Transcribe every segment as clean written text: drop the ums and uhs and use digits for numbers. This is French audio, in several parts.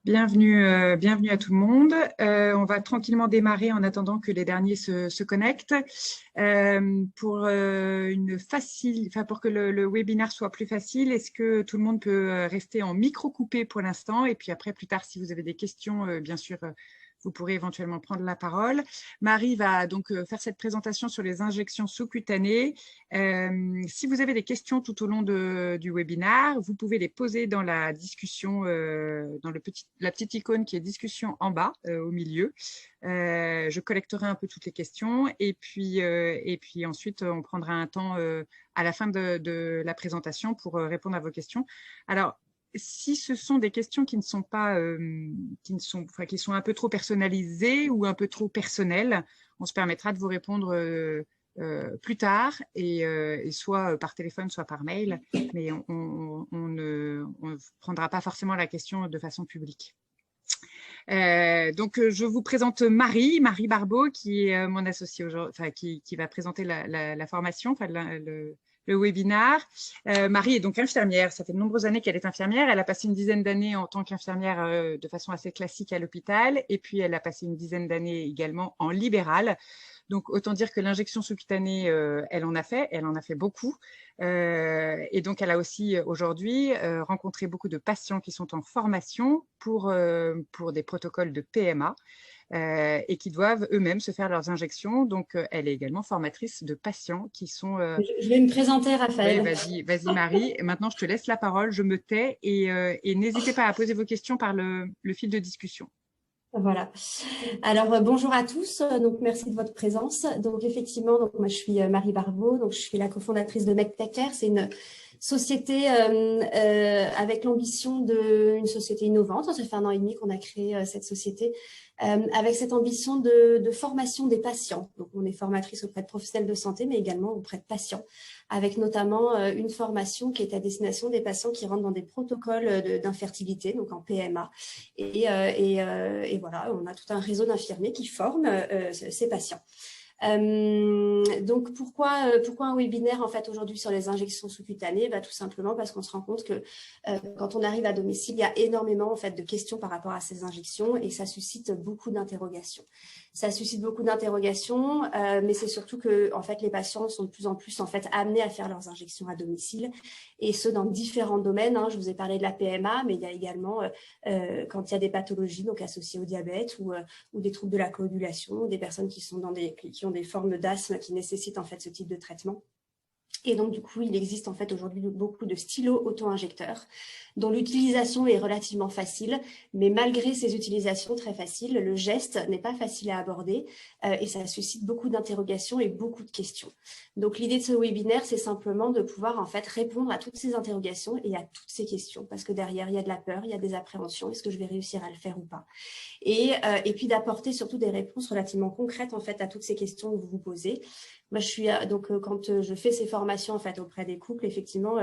Bienvenue à tout le monde. On va tranquillement démarrer en attendant que les derniers se connectent. Pour que le webinaire soit plus facile, est-ce que tout le monde peut rester en micro coupé pour l'instant? Et puis après, plus tard, si vous avez des questions, bien sûr, vous pourrez éventuellement prendre la parole. Marie va donc faire cette présentation sur les injections sous-cutanées. Si vous avez des questions tout au long du webinaire, vous pouvez les poser dans la discussion, dans la petite icône qui est discussion en bas, au milieu. Je collecterai un peu toutes les questions et puis ensuite, on prendra un temps à la fin de la présentation pour répondre à vos questions. Alors, si ce sont des questions qui ne sont pas, qui sont un peu trop personnalisées ou un peu trop personnelles, on se permettra de vous répondre plus tard et soit par téléphone, soit par mail, mais on ne prendra pas forcément la question de façon publique. Donc, je vous présente Marie Barbeau, qui est mon associée aujourd'hui, qui va présenter la formation, le webinaire. Marie est donc infirmière. Ça fait de nombreuses années qu'elle est infirmière. Elle a passé une dizaine d'années en tant qu'infirmière de façon assez classique à l'hôpital. Et puis, elle a passé une dizaine d'années également en libéral. Donc, autant dire que l'injection sous-cutanée, elle en a fait beaucoup. Et donc, elle a aussi aujourd'hui rencontré beaucoup de patients qui sont en formation pour des protocoles de PMA. Et qui doivent eux-mêmes se faire leurs injections. Donc, elle est également formatrice de patients qui sont… Je vais me présenter, Raphaël. Oui, vas-y Marie. Et maintenant, je te laisse la parole, je me tais et n'hésitez pas à poser vos questions par le fil de discussion. Voilà. Alors, bonjour à tous. Donc, merci de votre présence. Donc, effectivement, moi, je suis Marie Barbeau. Donc, je suis la cofondatrice de MedTakeCare. C'est une société avec l'ambition d'une société innovante. Ça fait 1 an et demi qu'on a créé cette société avec cette ambition de formation des patients. Donc, on est formatrice auprès de professionnels de santé, mais également auprès de patients, avec notamment une formation qui est à destination des patients qui rentrent dans des protocoles d'infertilité, donc en PMA. Et voilà, on a tout un réseau d'infirmiers qui forment ces patients. Donc, pourquoi un webinaire en fait aujourd'hui sur les injections sous-cutanées? Tout simplement parce qu'on se rend compte que quand on arrive à domicile, il y a énormément en fait de questions par rapport à ces injections et ça suscite beaucoup d'interrogations. Ça suscite beaucoup d'interrogations, mais c'est surtout que en fait les patients sont de plus en plus en fait amenés à faire leurs injections à domicile et ce dans différents domaines. Je vous ai parlé de la PMA, mais il y a également quand il y a des pathologies donc associées au diabète ou des troubles de la coagulation, des personnes qui ont des formes d'asthme qui nécessitent en fait ce type de traitement. Et donc, du coup, il existe en fait aujourd'hui beaucoup de stylos auto-injecteurs dont l'utilisation est relativement facile, mais malgré ces utilisations très faciles, le geste n'est pas facile à aborder et ça suscite beaucoup d'interrogations et beaucoup de questions. Donc, l'idée de ce webinaire, c'est simplement de pouvoir en fait répondre à toutes ces interrogations et à toutes ces questions parce que derrière, il y a de la peur, il y a des appréhensions. Est-ce que je vais réussir à le faire ou pas? Et puis d'apporter surtout des réponses relativement concrètes en fait à toutes ces questions que vous vous posez. Moi, je suis donc quand je fais ces formations en fait auprès des couples, effectivement,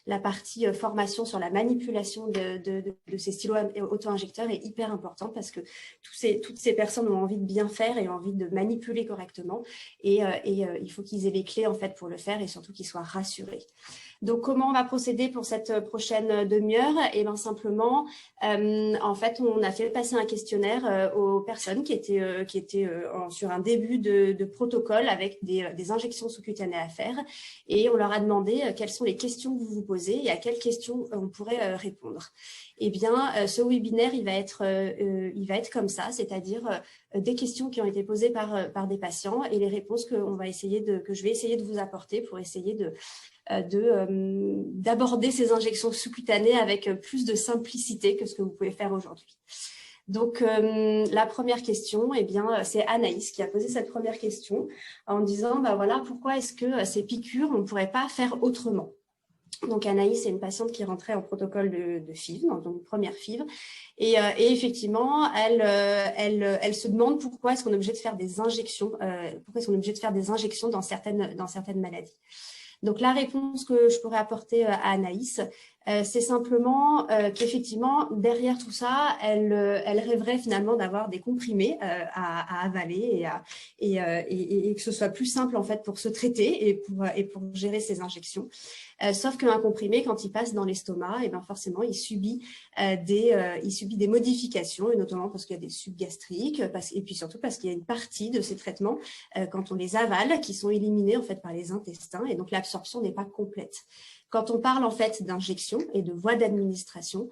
la partie formation sur la manipulation de ces stylos auto-injecteurs est hyper importante parce que toutes ces personnes ont envie de bien faire et ont envie de manipuler correctement et il faut qu'ils aient les clés en fait pour le faire et surtout qu'ils soient rassurés. Donc, comment on va procéder pour cette prochaine demi-heure? Et bien simplement, en fait, on a fait passer un questionnaire aux personnes qui étaient sur un début de protocole avec des injections sous-cutanées à faire. Et on leur a demandé quelles sont les questions que vous vous posez et à quelles questions on pourrait répondre. Eh bien, ce webinaire, il va être comme ça, c'est-à-dire des questions qui ont été posées par des patients et les réponses que je vais essayer de vous apporter pour essayer d'aborder ces injections sous-cutanées avec plus de simplicité que ce que vous pouvez faire aujourd'hui. Donc, la première question, eh bien, c'est Anaïs qui a posé cette première question en disant, voilà, pourquoi est-ce que ces piqûres, on ne pourrait pas faire autrement? Donc, Anaïs est une patiente qui rentrait en protocole de FIV, donc une première FIV. Et effectivement, elle se demande pourquoi est-ce qu'on est obligé de faire des injections, dans certaines maladies. Donc, la réponse que je pourrais apporter à Anaïs, C'est simplement qu'effectivement, derrière tout ça, elle rêverait finalement d'avoir des comprimés à avaler et que ce soit plus simple en fait pour se traiter et pour gérer ses injections. Sauf qu'un comprimé, quand il passe dans l'estomac, et ben forcément, il subit des modifications, et notamment parce qu'il y a des subgastriques, et puis surtout parce qu'il y a une partie de ces traitements, quand on les avale, qui sont éliminés en fait par les intestins, et donc l'absorption n'est pas complète. Quand on parle en fait d'injection et de voie d'administration,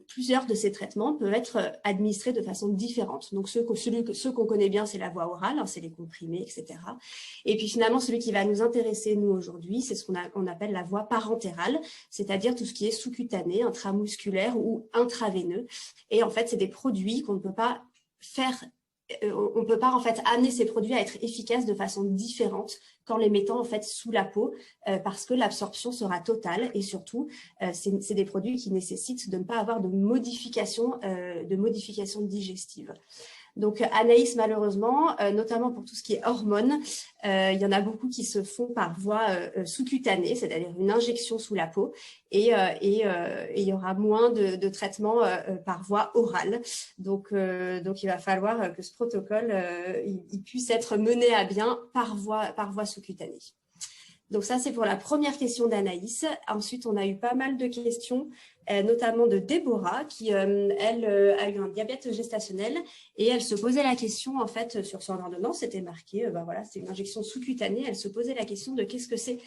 plusieurs de ces traitements peuvent être administrés de façon différente. Donc ceux qu'on connaît bien, c'est la voie orale, hein, c'est les comprimés, etc. Et puis finalement, celui qui va nous intéresser, nous, aujourd'hui, c'est ce qu'on appelle la voie parentérale, c'est-à-dire tout ce qui est sous-cutané, intramusculaire ou intraveineux. Et en fait, c'est des produits qu'on ne peut pas faire. On ne peut pas en fait amener ces produits à être efficaces de façon différente qu'en les mettant en fait sous la peau parce que l'absorption sera totale et surtout c'est des produits qui nécessitent de ne pas avoir de modification digestive. Donc Anaïs, malheureusement, notamment pour tout ce qui est hormones, il y en a beaucoup qui se font par voie sous-cutanée, c'est-à-dire une injection sous la peau, et il y aura moins de traitements par voie orale. Donc il va falloir que ce protocole il puisse être mené à bien par voie sous-cutanée. Donc ça, c'est pour la première question d'Anaïs. Ensuite, on a eu pas mal de questions, notamment de Déborah, qui, elle, a eu un diabète gestationnel et elle se posait la question, en fait, sur son ordonnance, c'était marqué, voilà, c'est une injection sous-cutanée. Elle se posait la question de qu'est-ce que c'est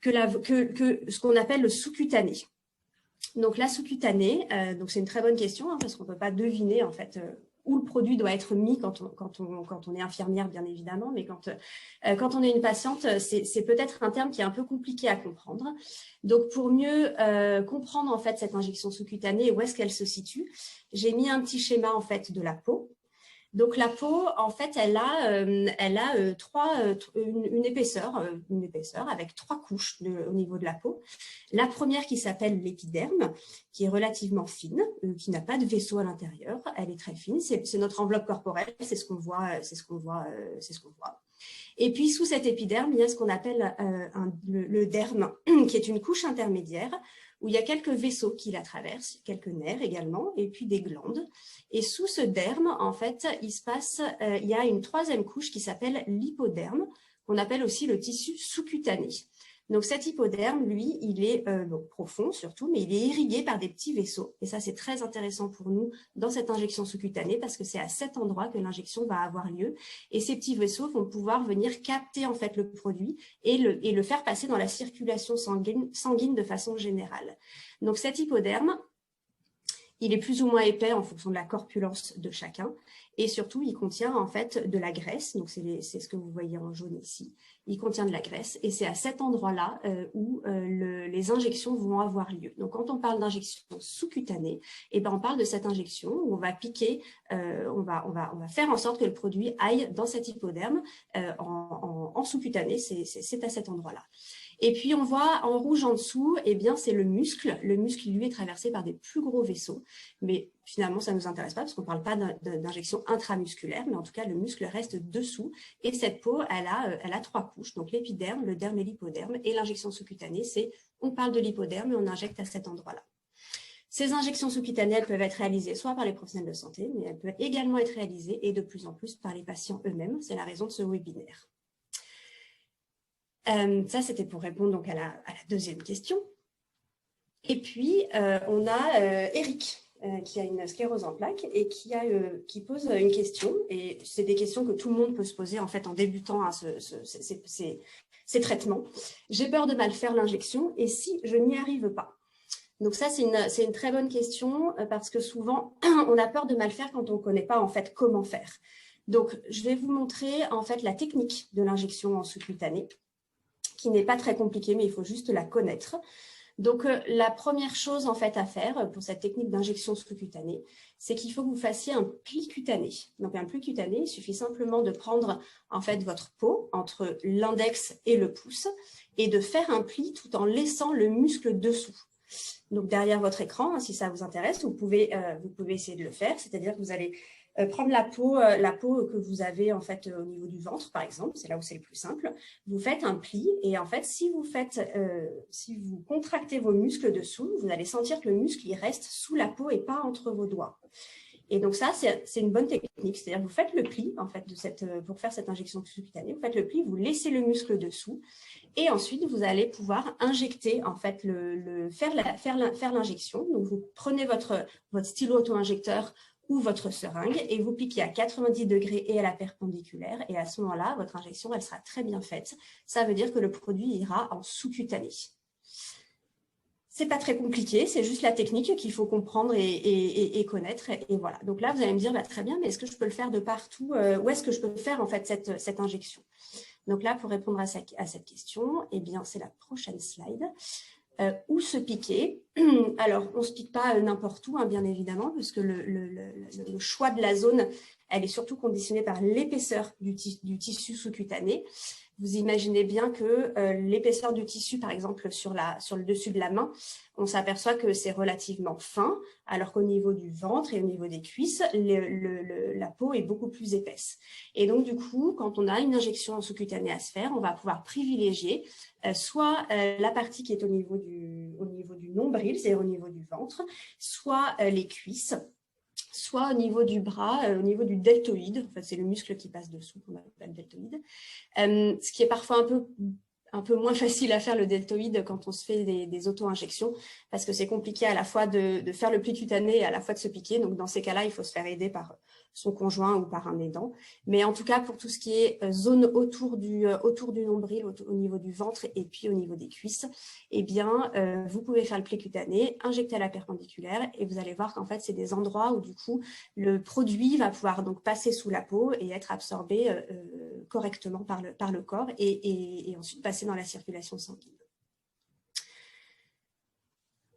que ce qu'on appelle le sous-cutané. Donc la sous-cutanée, donc c'est une très bonne question, hein, parce qu'on ne peut pas deviner, en fait, où le produit doit être mis quand on est infirmière, bien évidemment, mais quand on est une patiente, c'est peut-être un terme qui est un peu compliqué à comprendre. Donc, pour mieux comprendre en fait cette injection sous-cutanée et où est-ce qu'elle se situe, j'ai mis un petit schéma en fait de la peau. Donc la peau, en fait, elle a une épaisseur avec 3 couches au niveau de la peau. La première qui s'appelle l'épiderme, qui est relativement fine, qui n'a pas de vaisseau à l'intérieur. Elle est très fine. C'est notre enveloppe corporelle. C'est ce qu'on voit. Et puis sous cet épiderme, il y a ce qu'on appelle le derme, qui est une couche intermédiaire où il y a quelques vaisseaux qui la traversent, quelques nerfs également, et puis des glandes. Et sous ce derme, en fait, il y a une 3e couche qui s'appelle l'hypoderme, qu'on appelle aussi le tissu sous-cutané. Donc cet hypoderme, lui, il est profond surtout, mais il est irrigué par des petits vaisseaux. Et ça, c'est très intéressant pour nous dans cette injection sous-cutanée parce que c'est à cet endroit que l'injection va avoir lieu. Et ces petits vaisseaux vont pouvoir venir capter en fait le produit et le faire passer dans la circulation sanguine de façon générale. Donc cet hypoderme, il est plus ou moins épais en fonction de la corpulence de chacun. Et surtout, il contient en fait de la graisse. Donc, c'est ce que vous voyez en jaune ici. Il contient de la graisse. Et c'est à cet endroit-là où les injections vont avoir lieu. Donc, quand on parle d'injection sous-cutanée, eh ben, on parle de cette injection où on va piquer, on va faire en sorte que le produit aille dans cet hypoderme en sous-cutané. C'est à cet endroit-là. Et puis, on voit en rouge en dessous, eh bien, c'est le muscle. Le muscle, lui, est traversé par des plus gros vaisseaux. Mais finalement, ça ne nous intéresse pas parce qu'on ne parle pas d'injection intramusculaire, mais en tout cas, le muscle reste dessous. Et cette peau, elle a 3 couches. Donc, l'épiderme, le derme et l'hypoderme. Et l'injection sous-cutanée, on parle de l'hypoderme et on injecte à cet endroit-là. Ces injections sous-cutanées, elles peuvent être réalisées soit par les professionnels de santé, mais elles peuvent également être réalisées et de plus en plus par les patients eux-mêmes. C'est la raison de ce webinaire. Ça, c'était pour répondre donc à la 2e question. Et puis, on a Eric qui a une sclérose en plaques et qui pose une question. Et c'est des questions que tout le monde peut se poser en fait en débutant ces traitements. J'ai peur de mal faire l'injection et si je n'y arrive pas? Donc ça, c'est une très bonne question parce que souvent, on a peur de mal faire quand on ne connaît pas en fait comment faire. Donc, je vais vous montrer en fait la technique de l'injection en sous-cutanée, qui n'est pas très compliquée, mais il faut juste la connaître. Donc, la première chose en fait à faire pour cette technique d'injection sous-cutanée, c'est qu'il faut que vous fassiez un pli cutané. Donc, un pli cutané, il suffit simplement de prendre en fait votre peau entre l'index et le pouce et de faire un pli tout en laissant le muscle dessous. Donc, derrière votre écran, si ça vous intéresse, vous pouvez essayer de le faire. C'est-à-dire que vous allez prendre la peau que vous avez en fait au niveau du ventre, par exemple, c'est là où c'est le plus simple. Vous faites un pli et en fait, si vous contractez vos muscles dessous, vous allez sentir que le muscle il reste sous la peau et pas entre vos doigts. Et donc ça, c'est une bonne technique, c'est-à-dire que vous faites le pli en fait pour faire cette injection sous-cutanée, vous faites le pli, vous laissez le muscle dessous et ensuite vous allez pouvoir injecter en fait faire l'injection. Donc vous prenez votre stylo auto-injecteur ou votre seringue et vous piquez à 90 degrés et à la perpendiculaire et à ce moment-là, votre injection, elle sera très bien faite. Ça veut dire que le produit ira en sous-cutané. C'est pas très compliqué, c'est juste la technique qu'il faut comprendre et connaître. Et voilà. Donc là, vous allez me dire, très bien, mais est-ce que je peux le faire de partout? Où est-ce que je peux faire en fait cette injection? Donc là, pour répondre à cette question, eh bien, c'est la prochaine slide. Où se piquer? Alors, on ne se pique pas n'importe où, bien évidemment, parce que le choix de la zone, elle est surtout conditionnée par l'épaisseur du tissu sous-cutané. Vous imaginez bien que l'épaisseur du tissu, par exemple, sur le dessus de la main, on s'aperçoit que c'est relativement fin, alors qu'au niveau du ventre et au niveau des cuisses, la peau est beaucoup plus épaisse. Et donc, du coup, quand on a une injection sous-cutanée à se faire, on va pouvoir privilégier soit la partie qui est au niveau du nombril, c'est-à-dire au niveau du ventre, soit les cuisses, soit au niveau du bras, au niveau du deltoïde. En fait, c'est le muscle qui passe dessous qu'on appelle le deltoïde. Ce qui est parfois un peu moins facile à faire le deltoïde quand on se fait des auto-injections parce que c'est compliqué à la fois de faire le pli cutané et à la fois de se piquer. Donc, dans ces cas-là, il faut se faire aider par son conjoint ou par un aidant. Mais en tout cas, pour tout ce qui est zone autour du nombril, au niveau du ventre et puis au niveau des cuisses, eh bien, vous pouvez faire le pli cutané, injecter à la perpendiculaire et vous allez voir qu'en fait, c'est des endroits où du coup, le produit va pouvoir donc passer sous la peau et être absorbé correctement par le corps et ensuite passer dans la circulation sanguine.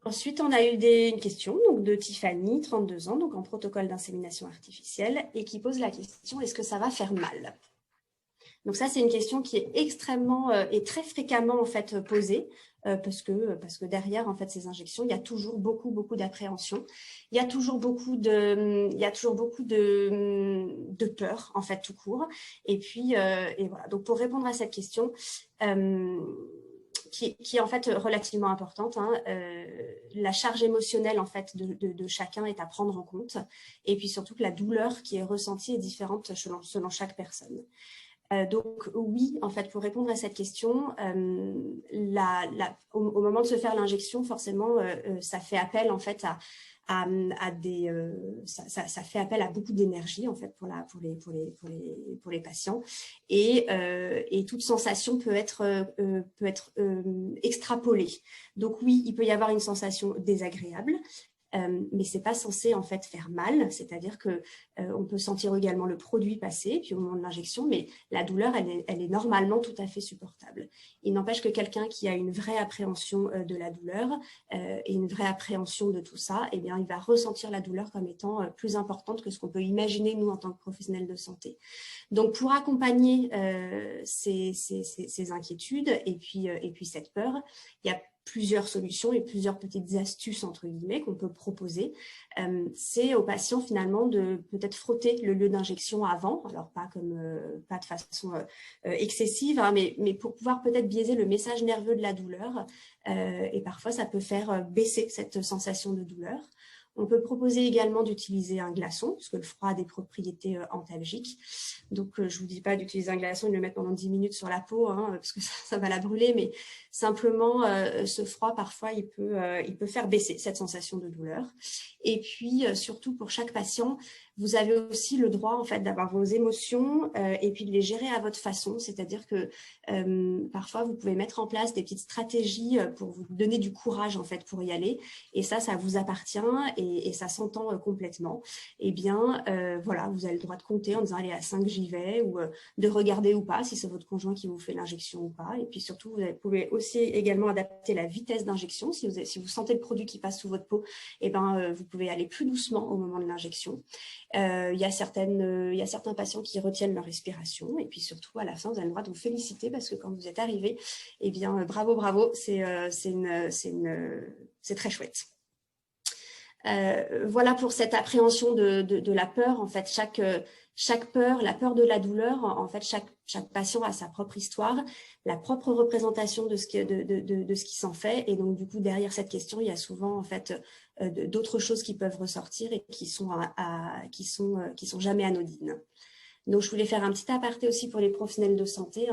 Ensuite, on a eu une question donc, de Tiffany, 32 ans, donc en protocole d'insémination artificielle, et qui pose la question, est-ce que ça va faire mal? Donc ça, c'est une question qui est extrêmement et très fréquemment en fait posée parce que derrière en fait ces injections, il y a toujours beaucoup d'appréhension, il y a toujours beaucoup de peur en fait tout court. Et puis et voilà. Donc pour répondre à cette question. Qui est en fait relativement importante. La charge émotionnelle en fait de chacun est à prendre en compte, et puis surtout que la douleur qui est ressentie est différente selon chaque personne. Donc oui, en fait, pour répondre à cette question, au moment de se faire l'injection, forcément, ça fait appel en fait ça fait appel à beaucoup d'énergie en fait pour les patients et toute sensation peut être extrapolée. Donc oui, il peut y avoir une sensation désagréable. Mais c'est pas censé en fait faire mal, c'est-à-dire que on peut sentir également le produit passer, puis au moment de l'injection, mais la douleur, elle est normalement tout à fait supportable. Il n'empêche que quelqu'un qui a une vraie appréhension de la douleur et une vraie appréhension de tout ça, eh bien, il va ressentir la douleur comme étant plus importante que ce qu'on peut imaginer nous en tant que professionnels de santé. Donc, pour accompagner ces inquiétudes et puis cette peur, il y a plusieurs solutions et plusieurs petites astuces entre guillemets qu'on peut proposer. C'est aux patients finalement de peut-être frotter le lieu d'injection avant, alors pas de façon excessive, mais pour pouvoir peut-être biaiser le message nerveux de la douleur et parfois ça peut faire baisser cette sensation de douleur. On peut proposer également d'utiliser un glaçon, parce que le froid a des propriétés antalgiques. Donc, je ne vous dis pas d'utiliser un glaçon et de le mettre pendant 10 minutes sur la peau, parce que ça va la brûler, mais simplement, ce froid, parfois, il peut faire baisser cette sensation de douleur. Et puis, surtout pour chaque patient, vous avez aussi le droit, en fait, d'avoir vos émotions et puis de les gérer à votre façon. C'est-à-dire que parfois, vous pouvez mettre en place des petites stratégies pour vous donner du courage, en fait, pour y aller. Et ça vous appartient et ça s'entend complètement. Eh bien, voilà, vous avez le droit de compter en disant, allez, à 5, j'y vais, ou de regarder ou pas, si c'est votre conjoint qui vous fait l'injection ou pas. Et puis surtout, vous pouvez aussi également adapter la vitesse d'injection. Si vous sentez le produit qui passe sous votre peau, eh ben, vous pouvez aller plus doucement au moment de l'injection. Il y a certains patients qui retiennent leur respiration. Et puis surtout, à la fin, vous avez le droit de vous féliciter parce que quand vous êtes arrivé, eh bien, bravo, c'est très chouette. Voilà pour cette appréhension de la peur. En fait, chaque peur, la peur de la douleur, en fait, chaque patient a sa propre histoire, la propre représentation de ce qui s'en fait. Et donc, du coup, derrière cette question, il y a souvent, en fait, d'autres choses qui peuvent ressortir et qui sont jamais anodines. Donc, je voulais faire un petit aparté aussi pour les professionnels de santé.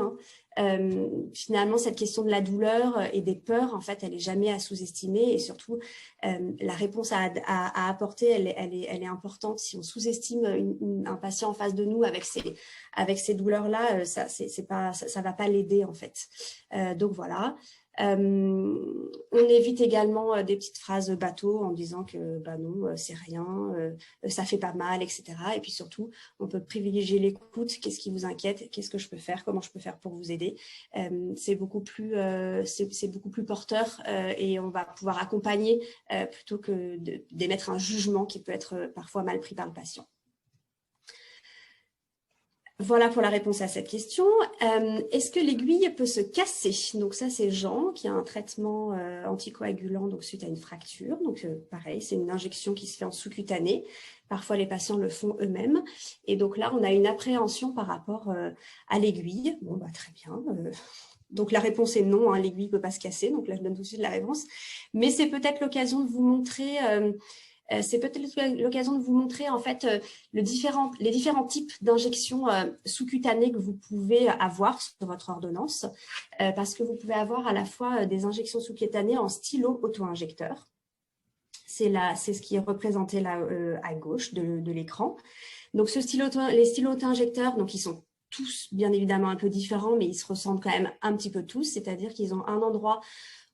Finalement, cette question de la douleur et des peurs, en fait, elle est jamais à sous-estimer. Et surtout, la réponse à apporter, elle est importante. Si on sous-estime un patient en face de nous avec ces douleurs-là, ça va pas l'aider, en fait. Donc, voilà. On évite également des petites phrases bateau en disant que bah non, c'est rien, ça fait pas mal, etc. Et puis surtout, on peut privilégier l'écoute. Qu'est-ce qui vous inquiète? Qu'est-ce que je peux faire? Comment je peux faire pour vous aider? C'est beaucoup plus porteur et on va pouvoir accompagner plutôt que d'émettre un jugement qui peut être parfois mal pris par le patient. Voilà pour la réponse à cette question. Est-ce que l'aiguille peut se casser? Donc ça, c'est Jean qui a un traitement anticoagulant donc suite à une fracture. Donc pareil, c'est une injection qui se fait en sous-cutané. Parfois, les patients le font eux-mêmes. Et donc là, on a une appréhension par rapport à l'aiguille. Bon, bah très bien. Donc la réponse est non, hein, l'aiguille ne peut pas se casser. Donc là, je donne tout de suite la réponse. Mais c'est peut-être l'occasion de vous montrer... en fait les différents types d'injections sous-cutanées que vous pouvez avoir sur votre ordonnance, parce que vous pouvez avoir à la fois des injections sous-cutanées en stylo auto-injecteur. C'est ce qui est représenté là à gauche de l'écran. Donc les stylos auto-injecteurs, donc ils sont tous bien évidemment un peu différents, mais ils se ressemblent quand même un petit peu tous, c'est-à-dire qu'ils ont un endroit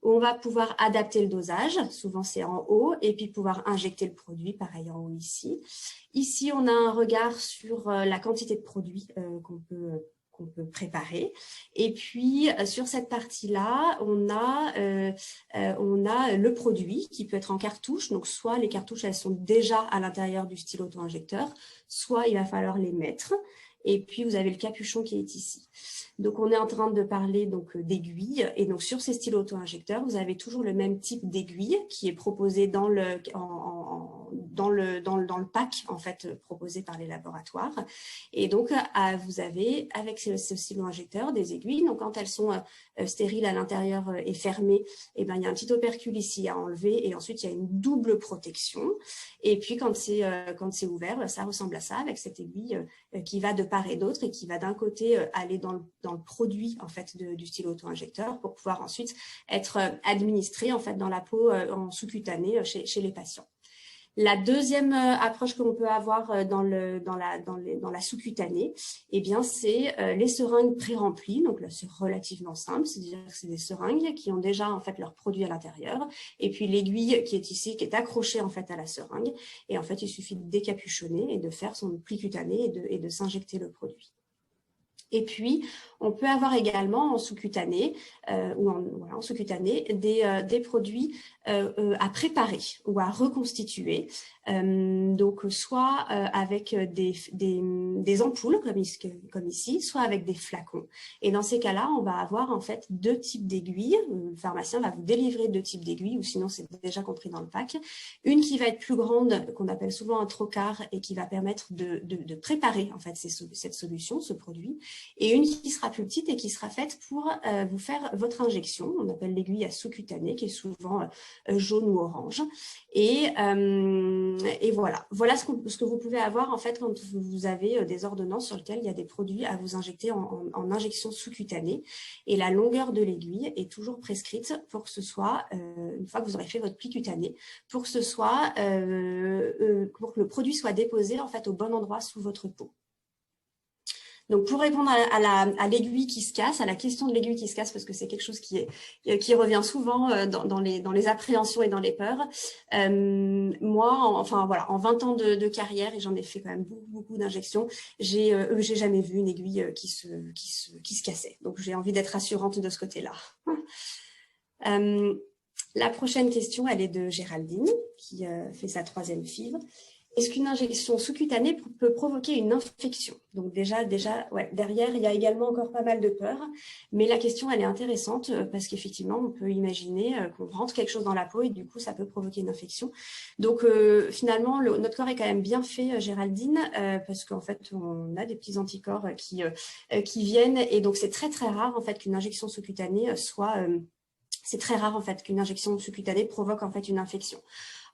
où on va pouvoir adapter le dosage, souvent c'est en haut, et puis pouvoir injecter le produit, pareil en haut ici. Ici, on a un regard sur la quantité de produit qu'on peut préparer. Et puis, sur cette partie-là, on a le produit qui peut être en cartouche. Donc, soit les cartouches, elles sont déjà à l'intérieur du stylo auto-injecteur, soit il va falloir les mettre. Et puis, vous avez le capuchon qui est ici. Donc, on est en train de parler d'aiguilles. Et donc, sur ces stylos auto-injecteurs, vous avez toujours le même type d'aiguille qui est proposé dans le pack, en fait, proposé par les laboratoires. Et donc, vous avez, avec ce stylo injecteur, des aiguilles. Donc, quand elles sont stériles à l'intérieur et fermées, eh ben, il y a un petit opercule ici à enlever. Et ensuite, il y a une double protection. Et puis, quand c'est ouvert, ça ressemble à ça, avec cette aiguille qui va de part et d'autre et qui va d'un côté aller dans le produit en fait du stylo auto-injecteur pour pouvoir ensuite être administré en fait dans la peau en sous-cutané chez les patients. La deuxième approche que l'on peut avoir dans la sous-cutanée, eh bien, c'est les seringues pré-remplies. Donc là, c'est relativement simple, c'est-à-dire que c'est des seringues qui ont déjà en fait leur produit à l'intérieur, et puis l'aiguille qui est ici, qui est accrochée en fait à la seringue. Et en fait, il suffit de décapuchonner et de faire son pli cutané et de s'injecter le produit. Et puis, on peut avoir également en sous-cutané en sous-cutané des produits à préparer ou à reconstituer. Donc, soit avec des ampoules comme ici, soit avec des flacons. Et dans ces cas-là, on va avoir en fait deux types d'aiguilles. Le pharmacien va vous délivrer deux types d'aiguilles, ou sinon c'est déjà compris dans le pack. Une qui va être plus grande, qu'on appelle souvent un trocard, et qui va permettre de préparer en fait cette solution, ce produit. Et une qui sera plus petite et qui sera faite pour vous faire votre injection. On appelle l'aiguille à sous-cutanée, qui est souvent jaune ou orange. Et voilà ce que vous pouvez avoir en fait quand vous avez des ordonnances sur lesquelles il y a des produits à vous injecter en injection sous-cutanée. Et la longueur de l'aiguille est toujours prescrite pour que ce soit, une fois que vous aurez fait votre pli cutané, pour que le produit soit déposé en fait au bon endroit sous votre peau. Donc, pour répondre à l'aiguille qui se casse, à la question de l'aiguille qui se casse, parce que c'est quelque chose qui revient souvent dans les appréhensions et dans les peurs. Moi, en 20 ans de carrière, et j'en ai fait quand même beaucoup d'injections, j'ai jamais vu une aiguille qui se cassait. Donc, j'ai envie d'être rassurante de ce côté-là. La prochaine question, elle est de Géraldine, qui fait sa 3e FIV. Est-ce qu'une injection sous-cutanée peut provoquer une infection? Donc déjà ouais, derrière, il y a également encore pas mal de peur, mais la question, elle est intéressante parce qu'effectivement, on peut imaginer qu'on rentre quelque chose dans la peau et du coup, ça peut provoquer une infection. Donc finalement, notre corps est quand même bien fait, Géraldine, parce qu'en fait, on a des petits anticorps qui viennent et donc c'est très, très rare en fait qu'une injection sous-cutanée soit... c'est très rare en fait qu'une injection sous-cutanée provoque en fait une infection.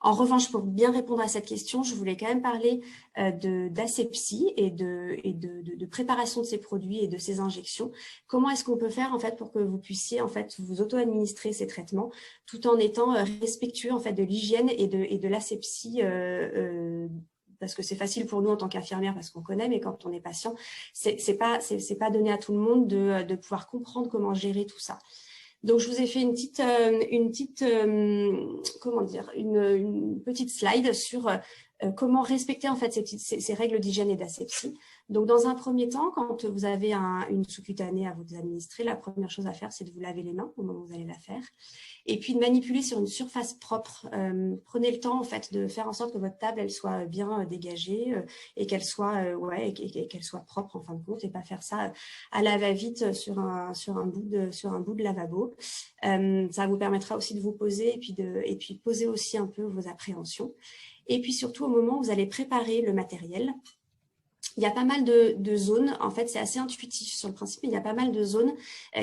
En revanche, pour bien répondre à cette question, je voulais quand même parler d'asepsie et de préparation de ces produits et de ces injections. Comment est-ce qu'on peut faire en fait pour que vous puissiez en fait vous auto-administrer ces traitements tout en étant respectueux en fait de l'hygiène et de l'asepsie parce que c'est facile pour nous en tant qu'infirmière parce qu'on connaît, mais quand on est patient, c'est pas donné à tout le monde de pouvoir comprendre comment gérer tout ça. Donc, je vous ai fait une petite slide sur comment respecter en fait ces règles d'hygiène et d'asepsie. Donc, dans un premier temps, quand vous avez une sous-cutanée à vous administrer, la première chose à faire, c'est de vous laver les mains au moment où vous allez la faire. Et puis de manipuler sur une surface propre. Prenez le temps en fait de faire en sorte que votre table elle soit bien dégagée et qu'elle soit qu'elle soit propre en fin de compte et pas faire ça à la va-vite sur un bout de lavabo. Ça vous permettra aussi de vous poser et puis poser aussi un peu vos appréhensions. Et puis surtout au moment où vous allez préparer le matériel. Il y a pas mal de zones, en fait c'est assez intuitif sur le principe, mais il y a pas mal de zones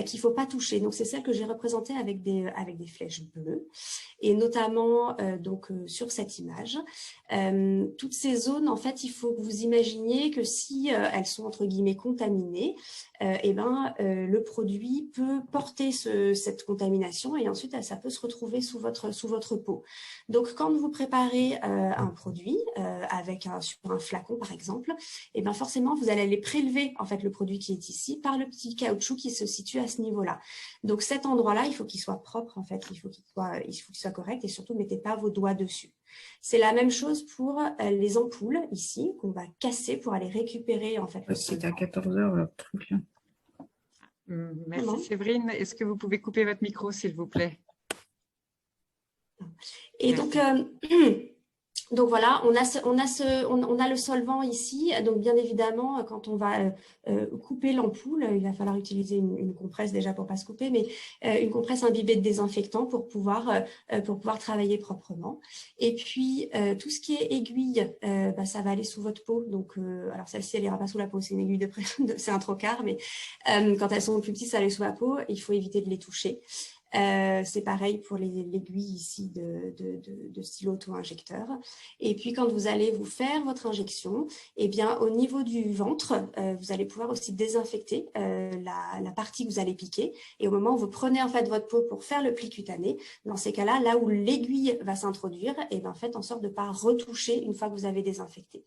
qu'il ne faut pas toucher. Donc c'est celle que j'ai représentée avec des flèches bleues et notamment sur cette image. Toutes ces zones, en fait, il faut que vous imaginiez que si elles sont entre guillemets contaminées, le produit peut porter cette contamination et ensuite ça peut se retrouver sous votre peau. Donc quand vous préparez un produit sur un flacon par exemple, et bien forcément vous allez aller prélever en fait le produit qui est ici par le petit caoutchouc qui se situe à ce niveau-là. Donc cet endroit-là, il faut qu'il soit propre en fait, il faut qu'il soit correct et surtout mettez pas vos doigts dessus. C'est la même chose pour les ampoules ici qu'on va casser pour aller récupérer en fait. C'est à 14h le truc là. Merci Séverine. Est-ce que vous pouvez couper votre micro s'il vous plaît? Et merci. Donc voilà, on a le solvant ici. Donc bien évidemment, quand on va couper l'ampoule, il va falloir utiliser une compresse déjà pour pas se couper, mais une compresse imbibée de désinfectant pour pouvoir travailler proprement. Et puis tout ce qui est aiguille, ça va aller sous votre peau. Donc alors celle-ci elle ira pas sous la peau, c'est une aiguille c'est un trocard, mais quand elles sont plus petites, ça va aller sous la peau. Il faut éviter de les toucher. C'est pareil pour l'aiguille ici de stylo auto-injecteur. Et puis, quand vous allez vous faire votre injection, eh bien, au niveau du ventre, vous allez pouvoir aussi désinfecter la partie que vous allez piquer. Et au moment où vous prenez en fait votre peau pour faire le pli cutané, dans ces cas-là, là où l'aiguille va s'introduire, eh bien, faites en sorte de ne pas retoucher une fois que vous avez désinfecté.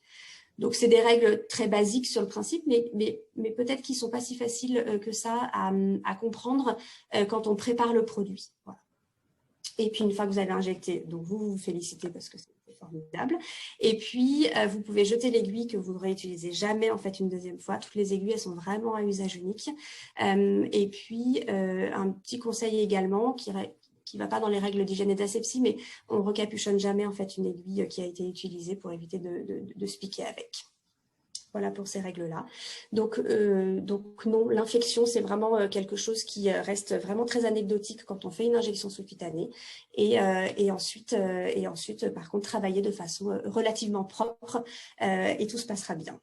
Donc, c'est des règles très basiques sur le principe, mais peut-être qu'ils ne sont pas si faciles que ça à comprendre quand on prépare le produit. Voilà. Et puis, une fois que vous avez injecté, donc vous félicitez parce que c'est formidable. Et puis, vous pouvez jeter l'aiguille que vous ne réutilisez jamais en fait une deuxième fois. Toutes les aiguilles, elles sont vraiment à usage unique. Et puis, un petit conseil également qui ne va pas dans les règles d'hygiène et d'asepsie, mais on ne recapuchonne jamais en fait une aiguille qui a été utilisée pour éviter de se piquer avec. Voilà pour ces règles-là. Donc non, l'infection, c'est vraiment quelque chose qui reste vraiment très anecdotique quand on fait une injection sous-cutanée. Et ensuite, par contre, travailler de façon relativement propre et tout se passera bien.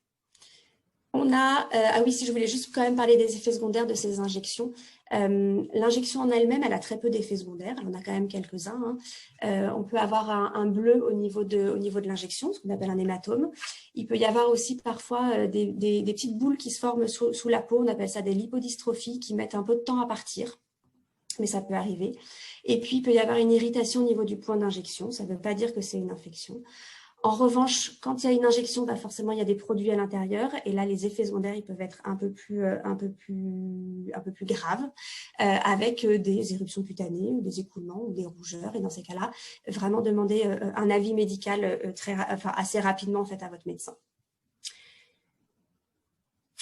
On a, ah oui, si je voulais juste quand même parler des effets secondaires de ces injections. L'injection en elle-même, elle a très peu d'effets secondaires. Elle en a quand même quelques-uns. On peut avoir un bleu au niveau de l'injection, ce qu'on appelle un hématome. Il peut y avoir aussi parfois des petites boules qui se forment sous la peau. On appelle ça des lipodystrophies qui mettent un peu de temps à partir, mais ça peut arriver. Et puis, il peut y avoir une irritation au niveau du point d'injection. Ça ne veut pas dire que c'est une infection. En revanche, quand il y a une injection, forcément, il y a des produits à l'intérieur. Et là, les effets secondaires, ils peuvent être un peu plus graves, avec des éruptions cutanées, ou des écoulements, ou des rougeurs. Et dans ces cas-là, vraiment demander un avis médical assez rapidement en fait, à votre médecin.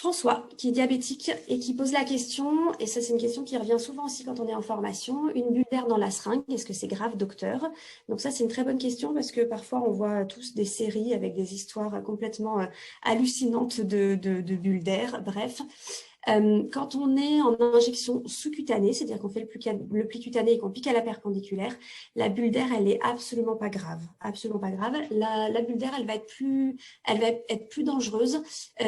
François, qui est diabétique et qui pose la question, et ça c'est une question qui revient souvent aussi quand on est en formation, une bulle d'air dans la seringue, est-ce que c'est grave, docteur? Donc ça c'est une très bonne question parce que parfois on voit tous des séries avec des histoires complètement hallucinantes de bulles d'air, bref. Quand on est en injection sous-cutanée, c'est-à-dire qu'on fait le pli cutané et qu'on pique à la perpendiculaire, la bulle d'air, elle est absolument pas grave. Absolument pas grave. La bulle d'air, elle va être plus dangereuse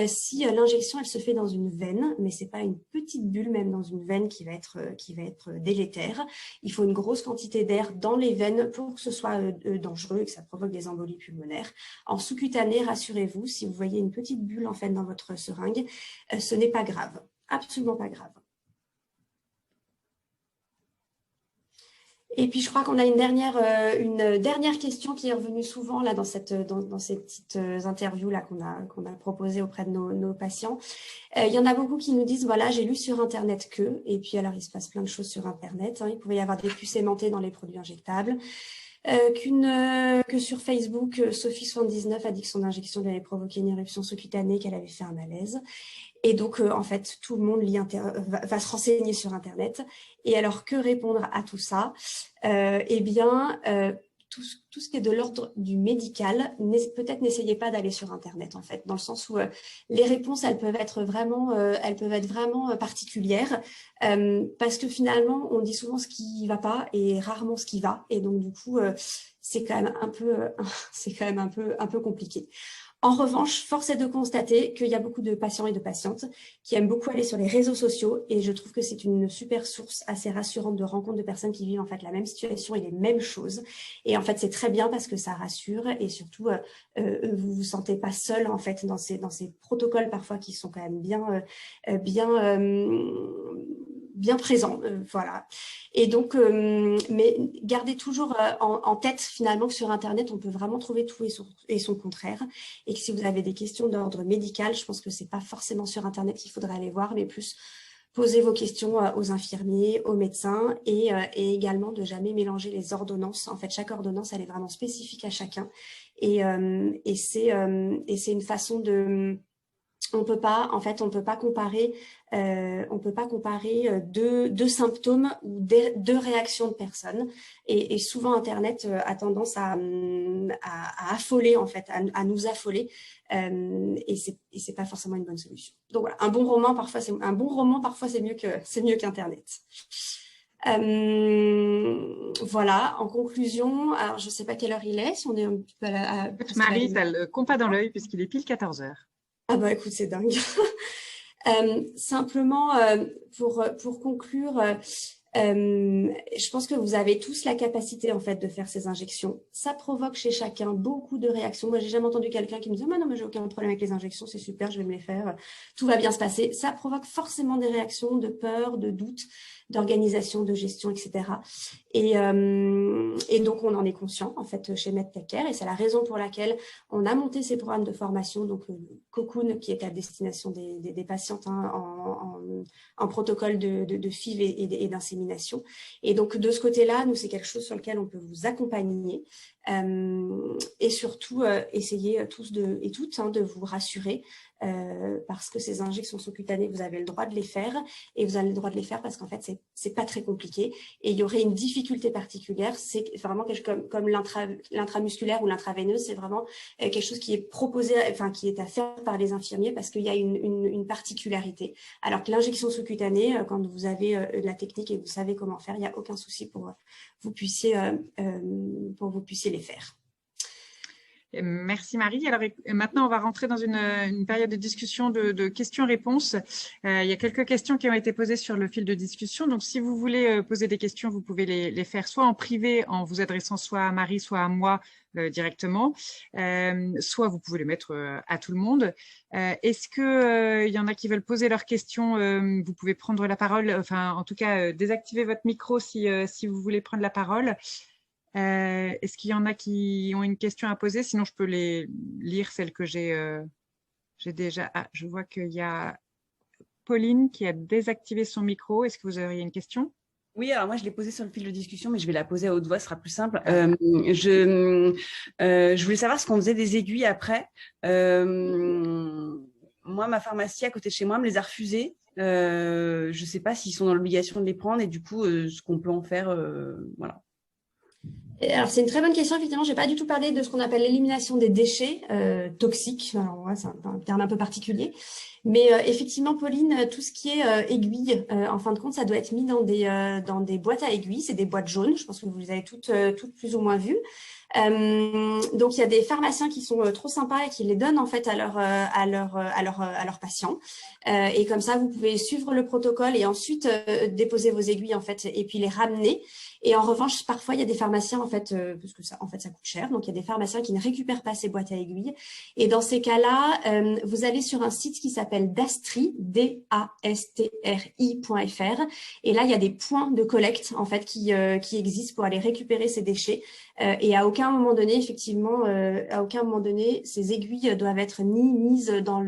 si l'injection, elle se fait dans une veine, mais c'est pas une petite bulle, même dans une veine qui va être délétère. Il faut une grosse quantité d'air dans les veines pour que ce soit dangereux et que ça provoque des embolies pulmonaires. En sous-cutané, rassurez-vous, si vous voyez une petite bulle en fait dans votre seringue, ce n'est pas grave. Absolument pas grave. Et puis, je crois qu'on a une dernière question qui est revenue souvent là, dans ces petites interviews là, qu'on a proposées auprès de nos patients. Il y en a beaucoup qui nous disent, voilà, j'ai lu sur Internet que, et puis alors, il se passe plein de choses sur Internet. Hein, il pouvait y avoir des puces aimantées dans les produits injectables. Que sur Facebook, Sophie79 a dit que son injection lui avait provoqué une éruption sous-cutanée, qu'elle avait fait un malaise. Et donc, en fait, tout le monde va se renseigner sur Internet. Et alors, que répondre à tout ça? Eh bien, tout ce qui est de l'ordre du médical, peut-être n'essayez pas d'aller sur Internet, en fait, dans le sens où les réponses, elles peuvent être vraiment particulières, parce que finalement, on dit souvent ce qui va pas et rarement ce qui va. Et donc, du coup, c'est quand même un peu compliqué. En revanche, force est de constater qu'il y a beaucoup de patients et de patientes qui aiment beaucoup aller sur les réseaux sociaux et je trouve que c'est une super source assez rassurante de rencontres de personnes qui vivent en fait la même situation et les mêmes choses. Et en fait, c'est très bien parce que ça rassure et surtout, vous vous sentez pas seul en fait dans ces protocoles parfois qui sont quand même bien présent, voilà. Et donc, mais gardez toujours en tête finalement que sur Internet, on peut vraiment trouver tout et son contraire. Et que si vous avez des questions d'ordre médical, je pense que c'est pas forcément sur Internet qu'il faudrait aller voir, mais plus poser vos questions aux infirmiers, aux médecins et également de jamais mélanger les ordonnances. En fait, chaque ordonnance, elle est vraiment spécifique à chacun. Et c'est une façon de... On peut pas comparer deux symptômes ou deux réactions de personnes. Et souvent, Internet a tendance à affoler, en fait, à nous affoler. Et c'est pas forcément une bonne solution. Donc voilà, un bon roman, parfois, c'est mieux qu'Internet. Voilà, en conclusion, alors je sais pas quelle heure il est, si on est un petit peu Marie, tu as le compas dans l'œil puisqu'il est pile 14 heures. Ah bah écoute, c'est dingue. Simplement, pour conclure, je pense que vous avez tous la capacité en fait de faire ces injections. Ça provoque chez chacun beaucoup de réactions. Moi, j'ai jamais entendu quelqu'un qui me dit non, mais j'ai aucun problème avec les injections, c'est super, je vais me les faire, tout va bien se passer. Ça provoque forcément des réactions de peur, de doute, d'organisation, de gestion, etc. Et donc, on en est conscient, en fait, chez MedTechCare. Et c'est la raison pour laquelle on a monté ces programmes de formation, donc Cocoon, qui est à destination des patientes en protocole de FIV et d'insémination. Et donc, de ce côté-là, nous, c'est quelque chose sur lequel on peut vous accompagner. Et surtout, essayez tous et toutes de vous rassurer parce que ces injections sous-cutanées, vous avez le droit de les faire et vous avez le droit de les faire parce qu'en fait, c'est pas très compliqué et il y aurait une difficulté particulière, c'est vraiment quelque chose comme l'intramusculaire ou l'intraveineuse, c'est vraiment quelque chose qui est proposé, enfin qui est à faire par les infirmiers parce qu'il y a une particularité. Alors que l'injection sous-cutanée, quand vous avez la technique et vous savez comment faire, il n'y a aucun souci pour vous puissiez les faire. Merci Marie. Alors maintenant, on va rentrer dans une période de discussion de questions-réponses. Il y a quelques questions qui ont été posées sur le fil de discussion. Donc, si vous voulez poser des questions, vous pouvez les faire soit en privé, en vous adressant soit à Marie, soit à moi directement, soit vous pouvez les mettre à tout le monde. Est-ce que il y en a qui veulent poser leurs questions? Vous pouvez prendre la parole, enfin, en tout cas, désactiver votre micro si vous voulez prendre la parole. Est-ce qu'il y en a qui ont une question à poser? Sinon, je peux les lire, celles que j'ai déjà. Ah, je vois qu'il y a Pauline qui a désactivé son micro. Est-ce que vous auriez une question? Oui, alors moi, je l'ai posée sur le fil de discussion, mais je vais la poser à haute voix, ce sera plus simple. Je voulais savoir ce qu'on faisait des aiguilles après. moi, ma pharmacie à côté de chez moi me les a refusés. Je ne sais pas s'ils sont dans l'obligation de les prendre et du coup, ce qu'on peut en faire, voilà. Alors, c'est une très bonne question. Effectivement, je n'ai pas du tout parlé de ce qu'on appelle l'élimination des déchets toxiques. Alors, ouais, c'est un terme un peu particulier. Mais effectivement, Pauline, tout ce qui est aiguille, en fin de compte, ça doit être mis dans des boîtes à aiguilles. C'est des boîtes jaunes. Je pense que vous les avez toutes plus ou moins vues. Donc, il y a des pharmaciens qui sont trop sympas et qui les donnent en fait à leurs patients. Et comme ça, vous pouvez suivre le protocole et ensuite déposer vos aiguilles en fait et puis les ramener. Et en revanche, parfois, il y a des pharmaciens, en fait, parce que ça coûte cher. Donc, il y a des pharmaciens qui ne récupèrent pas ces boîtes à aiguilles. Et dans ces cas-là, vous allez sur un site qui s'appelle Dastri, dastri.fr. Et là, il y a des points de collecte, en fait, qui existent pour aller récupérer ces déchets. Et à aucun moment donné, effectivement, ces aiguilles doivent être ni mises dans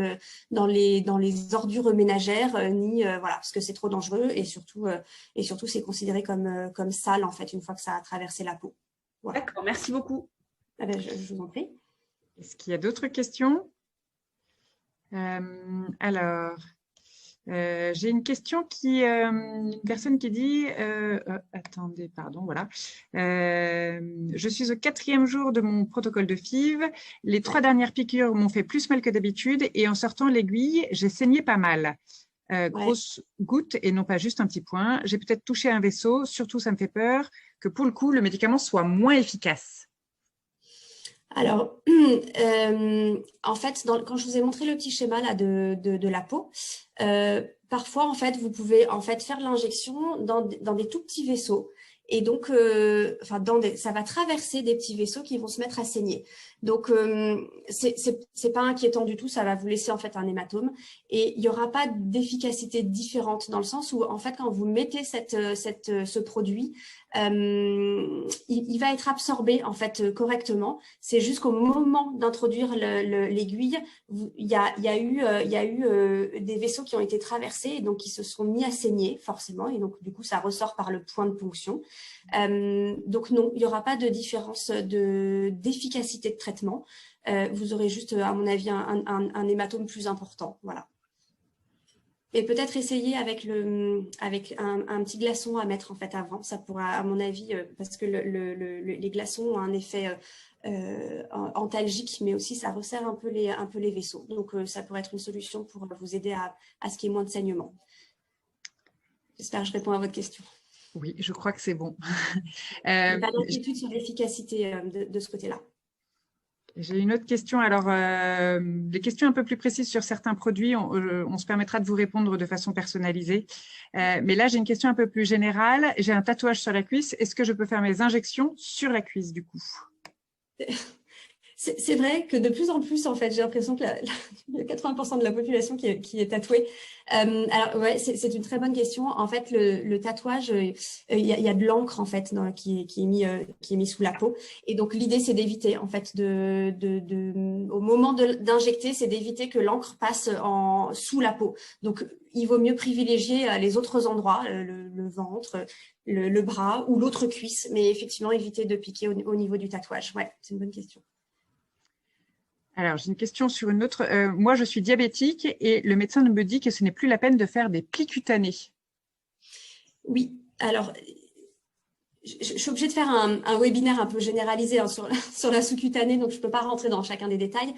les ordures ménagères, ni voilà, parce que c'est trop dangereux et surtout, c'est considéré comme sale en fait une fois que ça a traversé la peau. Voilà. D'accord, merci beaucoup. Ah ben, je vous en prie. Est-ce qu'il y a d'autres questions? Alors, j'ai une question une personne qui dit, attendez, pardon, voilà. Je suis au 4e jour de mon protocole de FIV. Les 3 dernières piqûres m'ont fait plus mal que d'habitude et en sortant l'aiguille, j'ai saigné pas mal. Grosse goutte et non pas juste un petit point. J'ai peut-être touché un vaisseau. Surtout, ça me fait peur que pour le coup, le médicament soit moins efficace. Alors, en fait, quand je vous ai montré le petit schéma là de la peau, parfois, en fait, vous pouvez en fait faire l'injection dans des tout petits vaisseaux. Et donc, ça va traverser des petits vaisseaux qui vont se mettre à saigner. Donc, c'est pas inquiétant du tout. Ça va vous laisser en fait un hématome et il y aura pas d'efficacité différente dans le sens où en fait, quand vous mettez ce produit, il va être absorbé en fait correctement. C'est juste qu'au moment d'introduire l'aiguille, il y a eu des vaisseaux qui ont été traversés et donc qui se sont mis à saigner forcément et donc du coup ça ressort par le point de ponction. Donc non, il n'y aura pas de différence d'efficacité de traitement. Vous aurez juste, à mon avis, un hématome plus important. Voilà. Et peut-être essayer avec un petit glaçon à mettre en fait avant. Ça pourra, à mon avis, parce que les glaçons ont un effet antalgique, mais aussi ça resserre un peu les vaisseaux. Donc, ça pourrait être une solution pour vous aider à ce qu'il y ait moins de saignement. J'espère que je réponds à votre question. Oui, je crois que c'est bon. Pas d'inquiétude sur l'efficacité de ce côté-là. J'ai une autre question. Alors, des questions un peu plus précises sur certains produits, on se permettra de vous répondre de façon personnalisée. Mais là, j'ai une question un peu plus générale. J'ai un tatouage sur la cuisse. Est-ce que je peux faire mes injections sur la cuisse du coup? C'est vrai que de plus en plus, en fait, j'ai l'impression que il y a 80% de la population qui est tatouée. Alors, ouais, c'est une très bonne question. En fait, le tatouage, il y a de l'encre, en fait, qui est mis sous la peau. Et donc, l'idée, c'est d'éviter, en fait, au moment d'injecter, c'est d'éviter que l'encre passe sous la peau. Donc, il vaut mieux privilégier les autres endroits, le ventre, le bras ou l'autre cuisse. Mais effectivement, éviter de piquer au niveau du tatouage. Ouais, c'est une bonne question. Alors, j'ai une question sur une autre. Moi, je suis diabétique et le médecin me dit que ce n'est plus la peine de faire des plis cutanés. Oui, alors, je suis obligée de faire un webinaire un peu généralisé sur la sous-cutanée, donc je ne peux pas rentrer dans chacun des détails.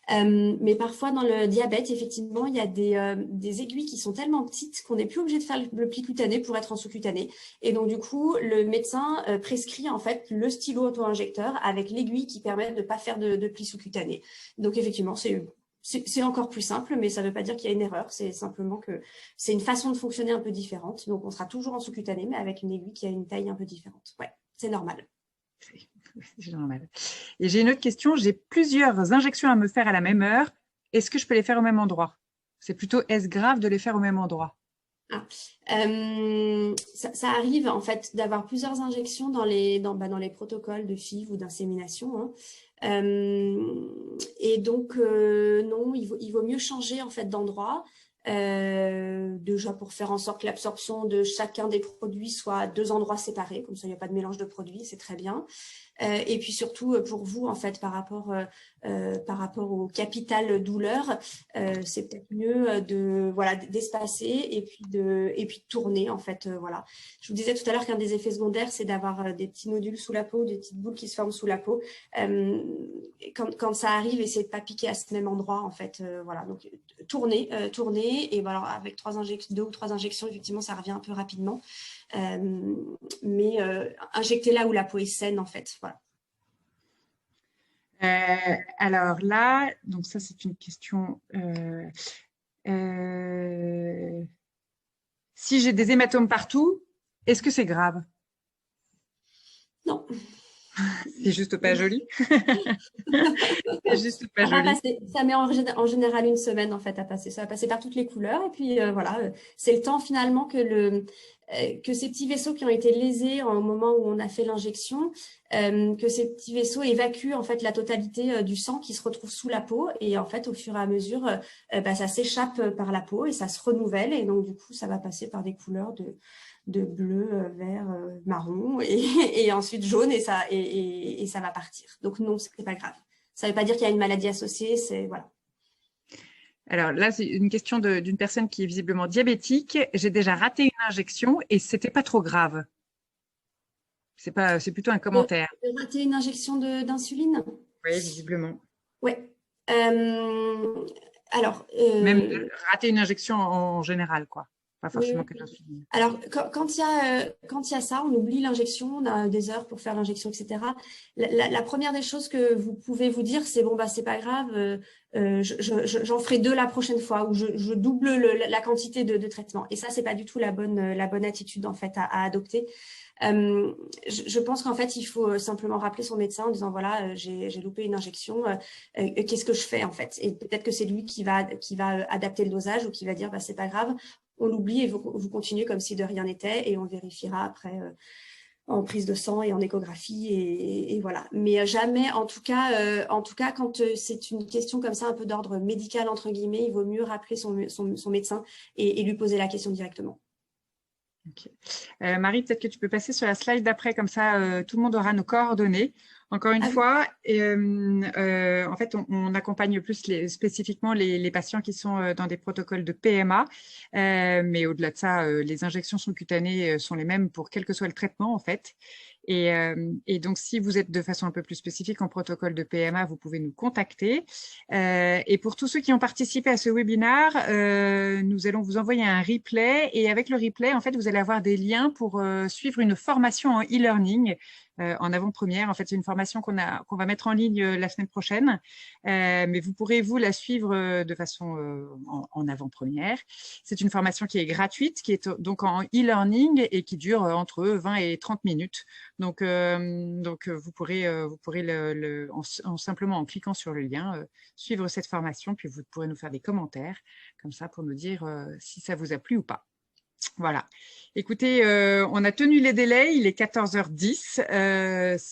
Mais parfois, dans le diabète, effectivement, il y a des aiguilles qui sont tellement petites qu'on n'est plus obligé de faire le pli cutané pour être en sous-cutané. Et donc, du coup, le médecin prescrit en fait le stylo auto-injecteur avec l'aiguille qui permet de ne pas faire de pli sous-cutané. Donc, effectivement, c'est encore plus simple, mais ça ne veut pas dire qu'il y a une erreur. C'est simplement que c'est une façon de fonctionner un peu différente. Donc, on sera toujours en sous-cutané, mais avec une aiguille qui a une taille un peu différente. Ouais, c'est normal. C'est normal. Et j'ai une autre question. J'ai plusieurs injections à me faire à la même heure. Est-ce que je peux les faire au même endroit? C'est plutôt, est-ce grave de les faire au même endroit? Ça arrive en fait d'avoir plusieurs injections dans les protocoles de FIV ou d'insémination. Hein. Et donc, non, il vaut mieux changer en fait d'endroit. Déjà pour faire en sorte que l'absorption de chacun des produits soit à 2 endroits séparés, comme ça il n'y a pas de mélange de produits, c'est très bien. Et puis surtout pour vous, en fait, par rapport au capital douleur, c'est peut-être mieux d'espacer et puis de tourner, en fait. Voilà. Je vous disais tout à l'heure qu'un des effets secondaires, c'est d'avoir des petits nodules sous la peau, des petites boules qui se forment sous la peau. Quand ça arrive, essayez de ne pas piquer à ce même endroit, en fait. Voilà. Donc, tournez, et voilà, avec 2 ou 3 injections, effectivement, ça revient un peu rapidement. Mais injectez là où la peau est saine, en fait. Voilà. Alors là, donc ça c'est une question. Si j'ai des hématomes partout, est-ce que c'est grave? Non. C'est juste pas joli. C'est juste pas Ça va joli. passer. Ça met en général une semaine en fait à passer. Ça va passer par toutes les couleurs et puis voilà, c'est le temps finalement que ces petits vaisseaux qui ont été lésés au moment où on a fait l'injection, que ces petits vaisseaux évacuent en fait la totalité du sang qui se retrouve sous la peau et en fait au fur et à mesure, ça s'échappe par la peau et ça se renouvelle et donc du coup ça va passer par des couleurs de bleu, vert, marron et ensuite jaune et ça va partir. Donc non, c'est pas grave. Ça ne veut pas dire qu'il y a une maladie associée, c'est voilà. Alors là, c'est une question d'une personne qui est visiblement diabétique. J'ai déjà raté une injection et c'était pas trop grave. C'est plutôt un commentaire. De rater une injection d'insuline? Oui, visiblement. Oui. Alors. Même rater une injection en général, quoi. Pas forcément que l'insuline. Alors, quand il y a ça, on oublie l'injection, on a des heures pour faire l'injection, etc. La première des choses que vous pouvez vous dire, c'est bon, c'est pas grave, j'en ferai 2 la prochaine fois, ou je double la quantité de traitement. Et ça, c'est pas du tout la bonne attitude en fait à adopter. Je pense qu'en fait, il faut simplement rappeler son médecin en disant voilà, j'ai loupé une injection, qu'est-ce que je fais en fait? Et peut-être que c'est lui qui va adapter le dosage ou qui va dire c'est pas grave. On l'oublie et vous continuez comme si de rien n'était et on vérifiera après en prise de sang et en échographie et voilà. Mais jamais, en tout cas quand c'est une question comme ça, un peu d'ordre médical entre guillemets, il vaut mieux rappeler son médecin et lui poser la question directement. Okay. Marie, peut-être que tu peux passer sur la slide d'après, comme ça tout le monde aura nos coordonnées. Encore une fois, en fait, on accompagne plus spécifiquement les patients qui sont dans des protocoles de PMA, mais au-delà de ça, les injections sous-cutanées sont les mêmes pour quel que soit le traitement, en fait. Et donc, si vous êtes de façon un peu plus spécifique en protocole de PMA, vous pouvez nous contacter. Et pour tous ceux qui ont participé à ce webinaire, nous allons vous envoyer un replay. Et avec le replay, en fait, vous allez avoir des liens pour suivre une formation en e-learning en avant-première. En fait, c'est une formation qu'on va mettre en ligne la semaine prochaine, mais vous pourrez vous la suivre de façon en avant-première. C'est une formation qui est gratuite, qui est donc en e-learning et qui dure entre 20 et 30 minutes. Donc vous pourrez simplement en cliquant sur le lien suivre cette formation, puis vous pourrez nous faire des commentaires comme ça pour nous dire si ça vous a plu ou pas. Voilà. Écoutez, on a tenu les délais, il est 14h10.